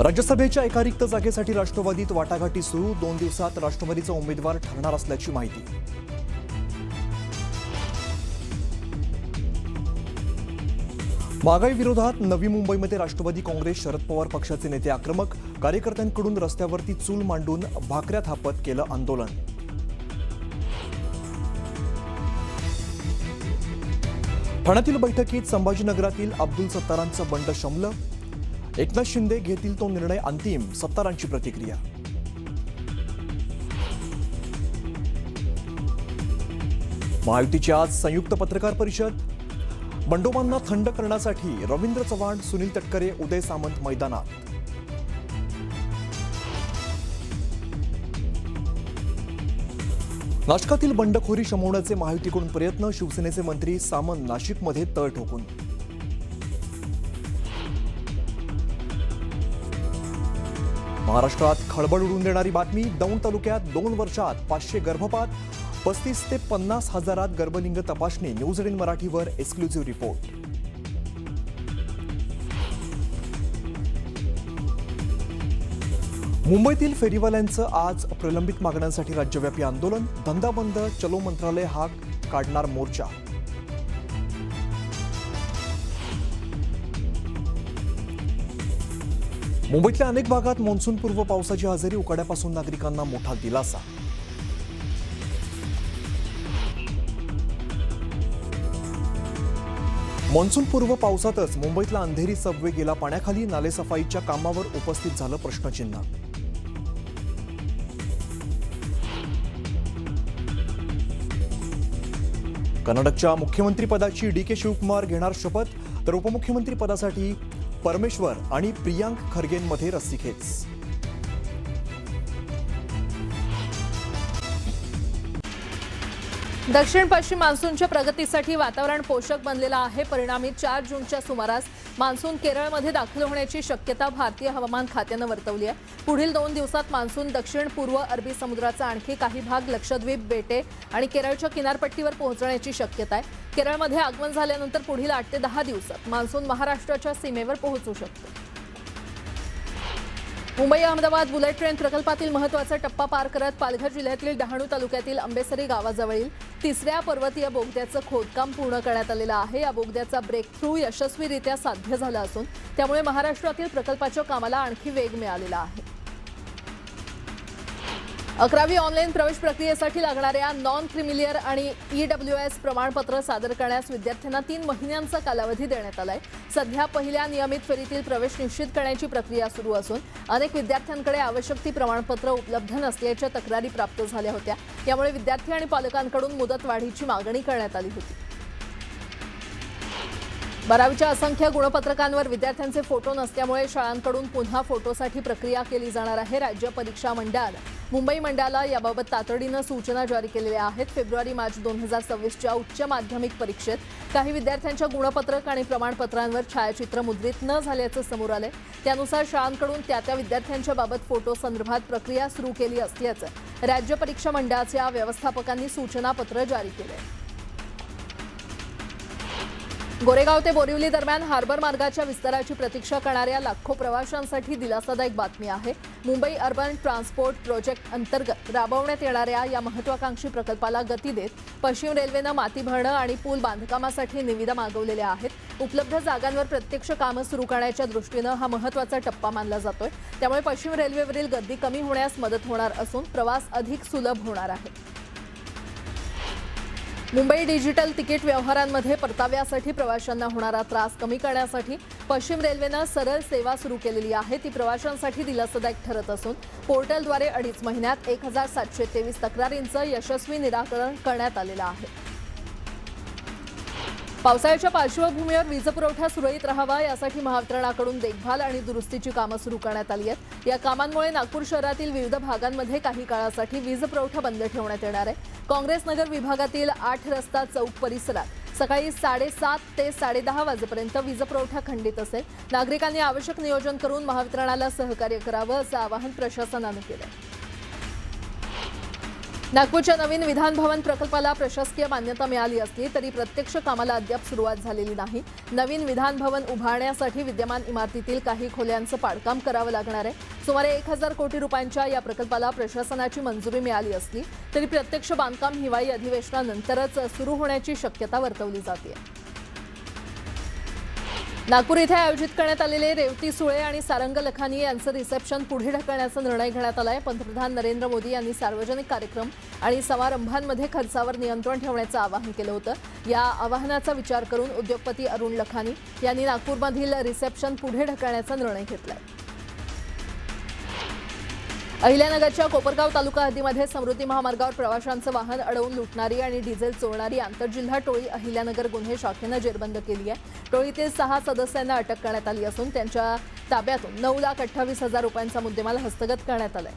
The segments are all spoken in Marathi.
राज्यसभेच्या एका रिक्त जागेसाठी राष्ट्रवादीत वाटाघाटी सुरू. 2 दिवसात राष्ट्रवादीचा उमेदवार ठरणार असल्याची माहिती. महागाई विरोधात नवी मुंबईमध्ये राष्ट्रवादी काँग्रेस शरद पवार पक्षाचे नेते आक्रमक. कार्यकर्त्यांकडून रस्त्यावरती चूल मांडून भाकऱ्या थापत केलं आंदोलन. ठाण्यातील बैठकीत संभाजीनगरातील अब्दुल सत्तारांचं बंड शमलं. एकनाथ शिंदे घेतील तो निर्णय अंतिम, सत्तारांची प्रतिक्रिया. महायुतीची आज संयुक्त पत्रकार परिषद. बंडोबांना थंड करण्यासाठी रवींद्र चव्हाण, सुनील तटकरे, उदय सामंत मैदानात. नाशकातील बंडखोरी शमवण्याचे महायुतीकडून प्रयत्न. शिवसेनेचे मंत्री सामंत नाशिकमध्ये तळ ठोकून. महाराष्ट्रात खळबळ उडवून देणारी बातमी. दौंड तालुक्यात 2 वर्षात 500 गर्भपात. 35 ते 50 हजारात गर्भलिंग तपासणी. न्यूज 18 मराठीवर एक्सक्लुझिव्ह रिपोर्ट. मुंबईतील फेरीवाल्यांचं आज प्रलंबित मागण्यांसाठी राज्यव्यापी आंदोलन. धंदा बंद, चलो मंत्रालय हाक काढणार मोर्चा. मुंबईतल्या अनेक भागात मान्सूनपूर्व पावसाची हजेरी. उकाड्यापासून नागरिकांना मोठा दिलासा. मान्सूनपूर्व पावसातच मुंबईतला अंधेरी सबवे गेला पाण्याखाली. नालेसफाईच्या कामावर उपस्थित झालं प्रश्नचिन्ह. कर्नाटकच्या मुख्यमंत्रीपदाची डी के शिवकुमार घेणार शपथ. तर उपमुख्यमंत्री पदासाठी परमेश्वर आणि प्रियांक खरगेंमध्ये रस्सीखेच. दक्षिण पश्चिम मान्सूनच्या प्रगतीसाठी वातावरण पोषक बनलेलं आहे. परिणामी 4 जूनच्या सुमारास मान्सून केरळमध्ये दाखल होण्याची शक्यता भारतीय हवामान खात्यानं वर्तवली आहे. पुढील 2 दिवसात मान्सून दक्षिण पूर्व अरबी समुद्राचा आणखी काही भाग, लक्षद्वीप बेटे आणि केरळच्या किनारपट्टीवर पोहोचण्याची शक्यता आहे. केरळमध्ये आगमन झाल्यानंतर पुढील 8 ते 10 दिवसात मान्सून महाराष्ट्राच्या सीमेवर पोहोचू शकतो. मुंबई अहमदाबाद बुलेट ट्रेन प्रकल्पातील महत्त्वाचा टप्पा पार करत पालघर जिल्ह्यातील डहाणू तालुक्यातील आंबेसरी गावाजवळील 3ऱ्या पर्वतीय बोगद्याचं खोदकाम पूर्ण करण्यात आलेलं आहे. या बोगद्याचा ब्रेक थ्रू यशस्वीरित्या साध्य झाला असून त्यामुळे महाराष्ट्रातील प्रकल्पाच्या कामाला आणखी वेग मिळालेला आहे. 11वी ऑनलाईन प्रवेश प्रक्रियेसाठी लागणाऱ्या नॉन क्रिमिलियर आणि EWS प्रमाणपत्र सादर करण्यास विद्यार्थ्यांना 3 महिन्यांचा कालावधी देण्यात आलाय. सध्या पहिल्या नियमित फेरीतील प्रवेश निश्चित करण्याची प्रक्रिया सुरू असून अनेक विद्यार्थ्यांकडे आवश्यक ती प्रमाणपत्र उपलब्ध नसल्याच्या तक्रारी प्राप्त झाल्या होत्या. यामुळे विद्यार्थी आणि पालकांकडून मुदतवाढीची मागणी करण्यात आली होती. 12वीच्या असंख्य गुणपत्रकांवर विद्यार्थ्यांचे फोटो नसल्यामुळे शाळांकडून पुन्हा फोटोसाठी प्रक्रिया केली जाणार आहे. राज्य परीक्षा मंडळानं मुंबई मंडळाला याबाबत तातडीनं सूचना जारी केलेल्या आहेत. फेब्रुवारी-मार्च 2026च्या उच्च माध्यमिक परीक्षेत काही विद्यार्थ्यांच्या गुणपत्रक आणि प्रमाणपत्रांवर छायाचित्र मुद्रित न झाल्याचं समोर आलंय. त्यानुसार शाळांकडून त्या विद्यार्थ्यांच्या बाबत फोटो संदर्भात प्रक्रिया सुरू केली असल्याचं राज्य परीक्षा मंडळाच्या व्यवस्थापकांनी सूचनापत्र जारी केलंय. गोरेगाव ते बोरिवली दरम्यान हार्बर मार्गाच्या विस्ताराची प्रतीक्षा करणाऱ्या लाखो प्रवाशांसाठी दिलासादायक बातमी आहे. मुंबई अर्बन ट्रान्सपोर्ट प्रोजेक्ट अंतर्गत राबवण्यात येणाऱ्या या महत्त्वाकांक्षी प्रकल्पाला गती देत पश्चिम रेल्वेनं माती भरणं आणि पूल बांधकामासाठी निविदा मागवलेल्या आहेत. उपलब्ध जागांवर प्रत्यक्ष कामं सुरू करण्याच्या दृष्टीनं हा महत्त्वाचा टप्पा मानला जातोय. त्यामुळे पश्चिम रेल्वेवरील गर्दी कमी होण्यास मदत होणार असून प्रवास अधिक सुलभ होणार आहे. मुंबई डिजिटल तिकीट व्यवहारांमध्ये परताव्यासाठी प्रवाशांना होणारा त्रास कमी करण्यासाठी पश्चिम रेल्वेनं सरळ सेवा सुरू केलेली आहे. ती प्रवाशांसाठी दिलासादायक ठरत असून पोर्टलद्वारे 2.5 महिन्यात 1723 तक्रारींचं यशस्वी निराकरण करण्यात आलेलं आहे. पावसाळ्याच्या पार्श्वभूमीवर वीजपुरवठा सुरळीत राहावा यासाठी महावितरणाकडून देखभाल आणि दुरुस्तीची कामं सुरू करण्यात आली आहेत. या कामांमुळे नागपूर शहरातील विविध भागांमध्ये काही काळासाठी वीजपुरवठा बंद ठेवण्यात येणार आहे. काँग्रेस नगर विभागातील 8 रस्ता चौक परिसरात सकाळी 7:30 ते 10:30 वाजेपर्यंत वीजपुरवठा खंडित असेल. नागरिकांनी आवश्यक नियोजन करून महावितरणाला सहकार्य करावं असं आवाहन प्रशासनानं केलं. नागपूरच्या नवीन विधान भवन प्रकल्पाला प्रशासकीय मान्यता मिळाली असली तरी प्रत्यक्ष कामाला अद्याप सुरुवात झालेली नाही. नवीन विधान भवन उभारण्यासाठी विद्यमान इमारतीतील काही खोल्यांचं पाडकाम करावं लागणार आहे. सुमारे 1000 कोटी रुपयांच्या या प्रकल्पाला प्रशासनाची मंजुरी मिळाली असली तरी प्रत्यक्ष बांधकाम हिवाळी अधिवेशनानंतरच सुरू होण्याची शक्यता वर्तवली जाते. नागपूर इथे आयोजित करण्यात आलेले रेवती सुळे आणि सारंग लखानी यांचं रिसेप्शन पुढे ढकलण्याचा निर्णय घेण्यात आलाय. पंतप्रधान नरेंद्र मोदी यांनी सार्वजनिक कार्यक्रम आणि समारंभांमध्ये खर्चावर नियंत्रण ठेवण्याचं आवाहन केलं होतं. या आवाहनाचा विचार करून उद्योगपती अरुण लखानी यांनी नागपूरमधील रिसेप्शन पुढे ढकलण्याचा निर्णय घेतलाय. अहिल्यानगरच्या कोपरगाव तालुका हद्दीमध्ये समृद्धी महामार्गावर प्रवाशांचं वाहन अडवून लुटणारी आणि डिझेल चोरणारी आंतरजिल्हा टोळी अहिल्यानगर गुन्हे शाखेनं जेरबंद केली आहे. टोळीतील 6 सदस्यांना अटक करण्यात आली असून त्यांच्या ताब्यातून 9,28,000 रुपयांचा मुद्देमाल हस्तगत करण्यात आलाय.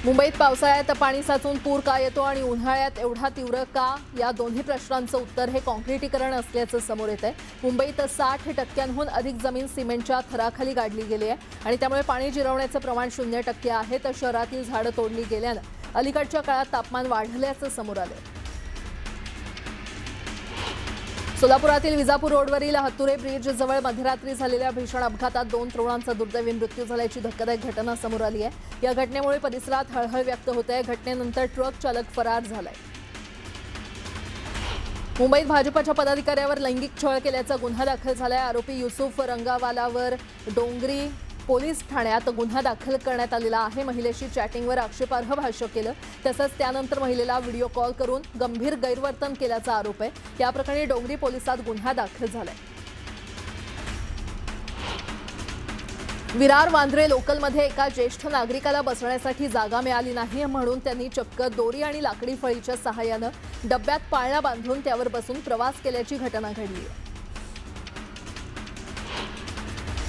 मुंबईत पावसाळ्यात पाणी साचून पूर का येतो आणि उन्हाळ्यात एवढा तीव्र का, या दोन्ही प्रश्नांचं उत्तर हे कॉन्क्रिटीकरण असल्याचं समोर येत आहे. मुंबईत 60% अधिक जमीन सिमेंटच्या थराखाली गाडली गेली आहे आणि त्यामुळे पाणी जिरवण्याचं प्रमाण 0% आहे. तर शहरातील झाडं तोडली गेल्यानं अलीकडच्या काळात तापमान वाढल्याचं समोर आलं. सोलापुरातील विजापूर रोडवरील हत्तुरे ब्रिज जवळ मध्यरात्री झालेल्या भीषण अपघातात 2 तरुणांचा दुर्दैवी मृत्यू झाल्याची धक्कादायक घटना समोर आली आहे. या घटनेमुळे परिसरात हळहळ व्यक्त होते आहे. घटनेनंतर ट्रक चालक फरार झालाय. मुंबईत भाजपच्या पदाधिकाऱ्यावर लैंगिक छळ केल्याचा गुन्हा दाखल झालाय. आरोपी युसुफ रंगावालावर डोंगरी पोलीस ठाण्यात गुन्हा दाखल करण्यात आलेला आहे. महिलेशी चॅटिंगवर आक्षेपार्ह भाष्य केलं तसंच त्यानंतर महिलेला व्हिडिओ कॉल करून गंभीर गैरवर्तन केल्याचा आरोप आहे. या प्रकरणी डोंगरी पोलिसात गुन्हा दाखल झालाय. विरार वांद्रे लोकलमध्ये एका ज्येष्ठ नागरिकाला बसण्यासाठी जागा मिळाली नाही म्हणून त्यांनी चक्क दोरी आणि लाकडी फळीच्या सहाय्यानं डब्यात पाळणा बांधून त्यावर बसून प्रवास केल्याची घटना घडली आहे.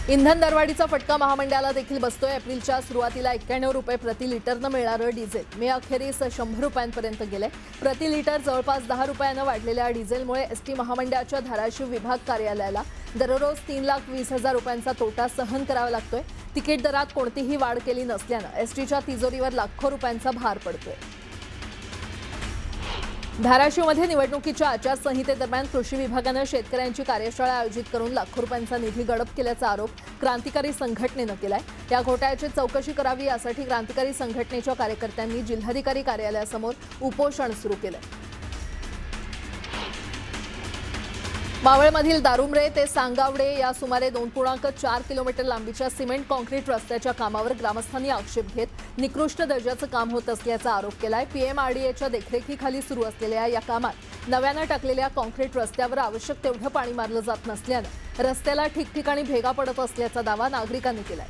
इंधन दरवाढीचा फटका महामंडळाला देखील बसतोय. एप्रिलच्या सुरुवातीला 91 रुपये प्रति लिटरनं मिळणारं डिझेल मे अखेरीस 100 रुपयांपर्यंत गेलंय. प्रति लिटर जवळपास 10 रुपयानं वाढलेल्या डिझेलमुळे एसटी महामंडळाच्या धाराशिव विभाग कार्यालयाला दररोज 3,20,000 रुपयांचा तोटा सहन करावा लागतोय. तिकीट दरात कोणतीही वाढ केली नसल्यानं एसटीच्या तिजोरीवर लाखो रुपयांचा भार पडतोय. धाराशिवमध्ये निवडणुकीच्या आचारसंहितेदरम्यान कृषी विभागानं शेतकऱ्यांची कार्यशाळा आयोजित करून लाखो रुपयांचा निधी गडप केल्याचा आरोप क्रांतिकारी संघटनेनं केलाय. या घोटाळ्याची चौकशी करावी यासाठी क्रांतिकारी संघटनेच्या कार्यकर्त्यांनी जिल्हाधिकारी कार्यालयासमोर उपोषण सुरू केलंय. मावळमधील दारुमरे ते सांगावडे या सुमारे 2.4 किलोमीटर लांबीच्या सिमेंट कॉन्क्रीट रस्त्याच्या कामावर ग्रामस्थांनी आक्षेप घेत निकृष्ट दर्जाचं काम होत असल्याचा आरोप केलाय. पीएमआरडीएच्या देखरेखीखाली सुरू असलेल्या या कामात नव्यानं टाकलेल्या कॉन्क्रीट रस्त्यावर आवश्यक तेवढं पाणी मारलं जात नसल्यानं रस्त्याला ठिकठिकाणी भेगा पडत असल्याचा दावा नागरिकांनी केलाय.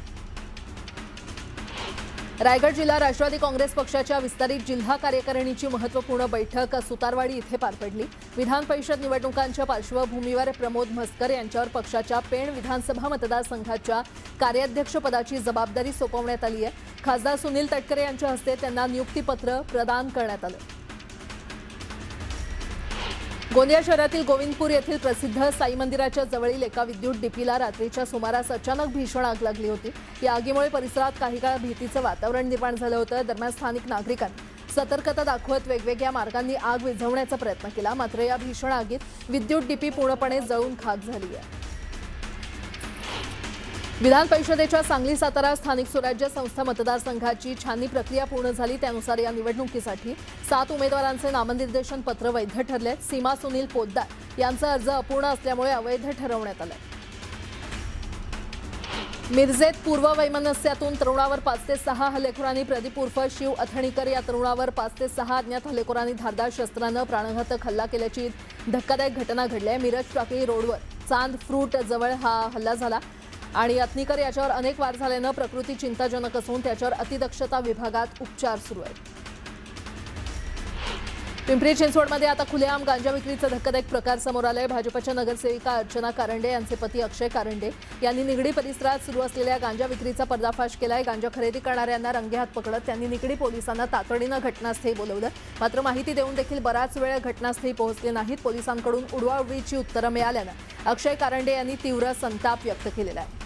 रायगड जिल्हा राष्ट्रवादी काँग्रेस पक्षाच्या विस्तारित जिल्हा कार्यकारिणीची महत्त्वपूर्ण बैठक सुतारवाडी इथे पार पडली. विधान परिषद निवडणुकांच्या पार्श्वभूमीवर प्रमोद म्हसकर यांच्यावर पक्षाच्या पेण विधानसभा मतदारसंघाच्या कार्याध्यक्षपदाची जबाबदारी सोपवण्यात आली आहे. खासदार सुनील तटकरे यांच्या हस्ते त्यांना नियुक्तीपत्र प्रदान करण्यात आलं. गोंदिया शहरातील गोविंदपूर येथील प्रसिद्ध साई मंदिराच्या जवळील एका विद्युत डीपीला रात्रीच्या सुमारास अचानक भीषण आग लागली होती. या आगीमुळे परिसरात काही काळ भीतीचं वातावरण निर्माण झालं होतं. दरम्यान स्थानिक नागरिकांनी सतर्कता दाखवत वेगवेगळ्या मार्गांनी आग विझवण्याचा प्रयत्न केला. मात्र या भीषण आगीत विद्युत डीपी पूर्णपणे जळून खाक झाली आहे. विधान परिषदेच्या सांगली सातारा स्थानिक स्वराज्य संस्था मतदारसंघाची छाननी प्रक्रिया पूर्ण झाली. त्यानुसार या निवडणुकीसाठी 7 उमेदवारांचे नामनिर्देशन पत्र वैध ठरले. सीमा सुनील पोद्दार यांचा अर्ज अपूर्ण असल्यामुळे अवैध ठरवण्यात आलाय. मिरजेत पूर्व वैमनस्यातून तरुणावर 5 ते 6 हल्लेखोरांनी प्रदीप उर्फ शिव अथणीकर या तरुणावर 5 ते 6 अज्ञात हल्लेखोरांनी धारदार शस्त्रानं प्राणघातक हल्ला केल्याची धक्कादायक घटना घडली आहे. मिरज टाकळी रोडवर चांद फ्रूट जवळ हा हल्ला झाला आणि अथणीकर याच्यावर अनेक वार झाल्यानं प्रकृती चिंताजनक असून त्याच्यावर अतिदक्षता विभागात उपचार सुरू आहेत. पिंपरी चिंचवडमध्ये आता खुलेआम गांजा विक्रीचा धक्कादायक प्रकार समोर आलाय. भाजपच्या नगरसेविका अर्चना कारंडे यांचे पती अक्षय कारंडे यांनी निगडी परिसरात सुरू असलेल्या गांजा विक्रीचा पर्दाफाश केलाय. गांजा खरेदी करणाऱ्यांना रंगेहात पकडत त्यांनी निगडी पोलिसांना तातडीनं घटनास्थळी बोलवलं. मात्र माहिती देऊन देखील बराच वेळ घटनास्थळी पोहोचले नाहीत. पोलिसांकडून उडवाउडवीची उत्तरं मिळाल्यानं अक्षय कारंडे यांनी तीव्र संताप व्यक्त केलेला आहे.